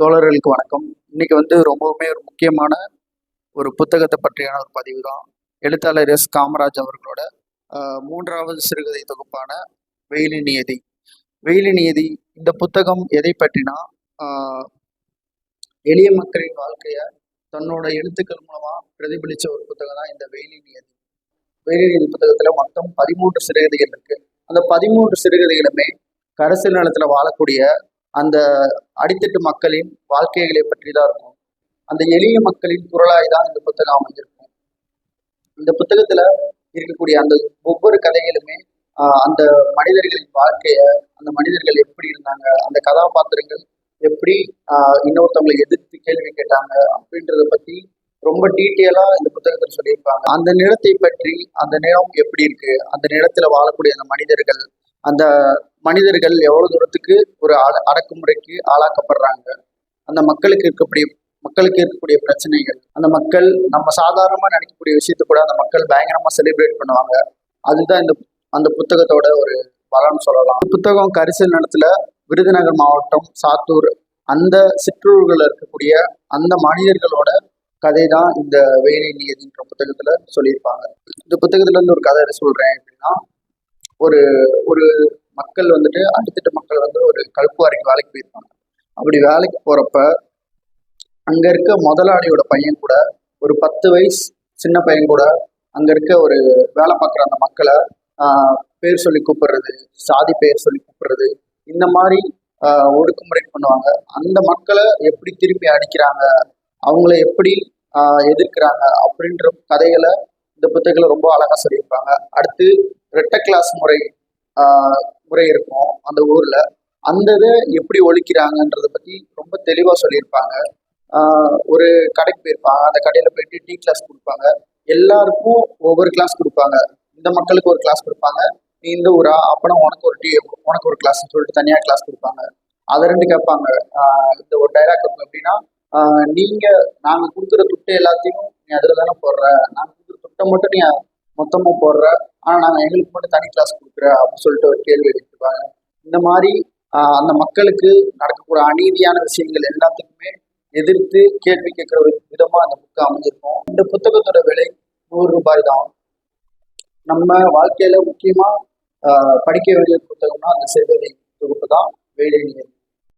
தோழர்களுக்கு வணக்கம். இன்னைக்கு ரொம்பவுமே ஒரு முக்கியமான ஒரு புத்தகத்தை பற்றியான ஒரு பதிவு தான். எழுத்தாளர் காமராஜ் அவர்களோட 3வது சிறுகதை தொகுப்பான வெயிலி நியதி. வெயிலி நியதி இந்த புத்தகம் எதை பற்றினா, எளிய மக்களின் வாழ்க்கைய தன்னோட எழுத்துக்கள் மூலமா பிரதிபலிச்ச ஒரு புத்தகம் தான் இந்த வெயிலி நியதி. வெயிலி நியதி புத்தகத்துல மொத்தம் 13 சிறுகதைகள் இருக்கு. அந்த 13 சிறுகதைகளுமே கரிசல் நிலத்துல வாழக்கூடிய அந்த அடித்தட்டு மக்களின் வாழ்க்கைகளை பற்றி தான் இருக்கும். அந்த எளிய மக்களின் குரலாய் தான் இந்த புத்தகம் அமைஞ்சிருக்கும். இந்த புத்தகத்துல இருக்கக்கூடிய அந்த ஒவ்வொரு கதைகளுமே அந்த மனிதர்களின் வாழ்க்கைய, அந்த மனிதர்கள் எப்படி இருந்தாங்க, அந்த கதாபாத்திரங்கள் எப்படி இன்னொருத்தவங்களை எதிர்த்து கேள்வி கேட்டாங்க அப்படின்றத பத்தி ரொம்ப டீட்டெயிலா இந்த புத்தகத்தில் சொல்லியிருப்பாங்க. அந்த நிலத்தை பற்றி, அந்த நிலம் எப்படி இருக்கு, அந்த நிலத்துல வாழக்கூடிய அந்த மனிதர்கள் எவ்வளவு தூரத்துக்கு ஒரு அடக்குமுறைக்கு ஆளாக்கப்படுறாங்க, அந்த மக்களுக்கு இருக்கக்கூடிய பிரச்சனைகள், அந்த மக்கள் நம்ம சாதாரணமா நினைக்கக்கூடிய விஷயத்த கூட அந்த மக்கள் பயங்கரமா செலிப்ரேட் பண்ணுவாங்க. அதுதான் அந்த புத்தகத்தோட ஒரு பலன்னு சொல்லலாம். புத்தகம் கரிசல் நிலத்துல விருதுநகர் மாவட்டம் சாத்தூர் அந்த சிற்றூர்கள் இருக்கக்கூடிய அந்த மனிதர்களோட கதை தான் இந்த வெயிலி நியதின்ற புத்தகத்துல சொல்லியிருப்பாங்க. இந்த புத்தகத்துல இருந்து ஒரு கதை சொல்றேன் அப்படின்னா, ஒரு ஒரு மக்கள் அடித்தட்டு மக்கள் ஒரு கல்குவாரிக்கு வேலைக்கு போயிருப்பாங்க. அப்படி வேலைக்கு போறப்ப அங்க இருக்க முதலாளியோட பையன் கூட, ஒரு 10 வயசு சின்ன பையன் கூட அங்க இருக்க ஒரு வேலை பார்க்குற அந்த மக்களை பேர் சொல்லி கூப்பிடுறது, சாதி பெயர் சொல்லி கூப்பிடுறது, இந்த மாதிரி ஒடுக்குமுறை பண்ணுவாங்க. அந்த மக்களை எப்படி திருப்பி அடிக்கிறாங்க, அவங்கள எப்படி எதிர்க்கிறாங்க அப்படின்ற கதைகளை இந்த புத்தகத்துல ரொம்ப அழகா சொல்லியிருப்பாங்க. அடுத்து ரெட்டை கிளாஸ் முறை இருக்கும் அந்த ஊர்ல, அந்த இதை எப்படி ஒழிக்கிறாங்கன்றத பத்தி ரொம்ப தெளிவா சொல்லியிருப்பாங்க. ஒரு கடைக்கு போயிருப்பாங்க, அந்த கடையில போயிட்டு டீ கிளாஸ் கொடுப்பாங்க. எல்லாருக்கும் ஒவ்வொரு கிளாஸ் கொடுப்பாங்க. இந்த மக்களுக்கு ஒரு கிளாஸ் கொடுப்பாங்க, நீ இந்த ஊரா அப்பனா உனக்கு ஒரு கிளாஸ் சொல்லிட்டு தனியா கிளாஸ் கொடுப்பாங்க. அதை ரெண்டு கேட்பாங்க. இந்த ஒரு டைலாக் இருக்கும் எப்படின்னா, நாங்க கொடுக்குற துட்டு எல்லாத்தையும் நீ அதுல தானே போடுற, நாங்க கொடுக்குற துட்டை மட்டும் நீ மொத்தமா போடுற, ஆனா நாங்க எங்களுக்கு மட்டும் தனி கிளாஸ் கொடுக்குற அப்படின்னு சொல்லிட்டு ஒரு கேள்வி எழுப்பிருப்பாங்க. இந்த மாதிரி அந்த மக்களுக்கு நடக்கக்கூடிய அநீதியான விஷயங்கள் எல்லாத்துக்குமே எதிர்த்து கேள்வி கேட்கிற விதமா அந்த புக்கு அமைஞ்சிருக்கும். இந்த புத்தகத்தோட விலை 100 ரூபாய் தான். நம்ம வாழ்க்கையில முக்கியமா படிக்க வேண்டிய புத்தகம்னா அந்த சிறுகதை தொகுப்பு தான் வெயிலி நியதி.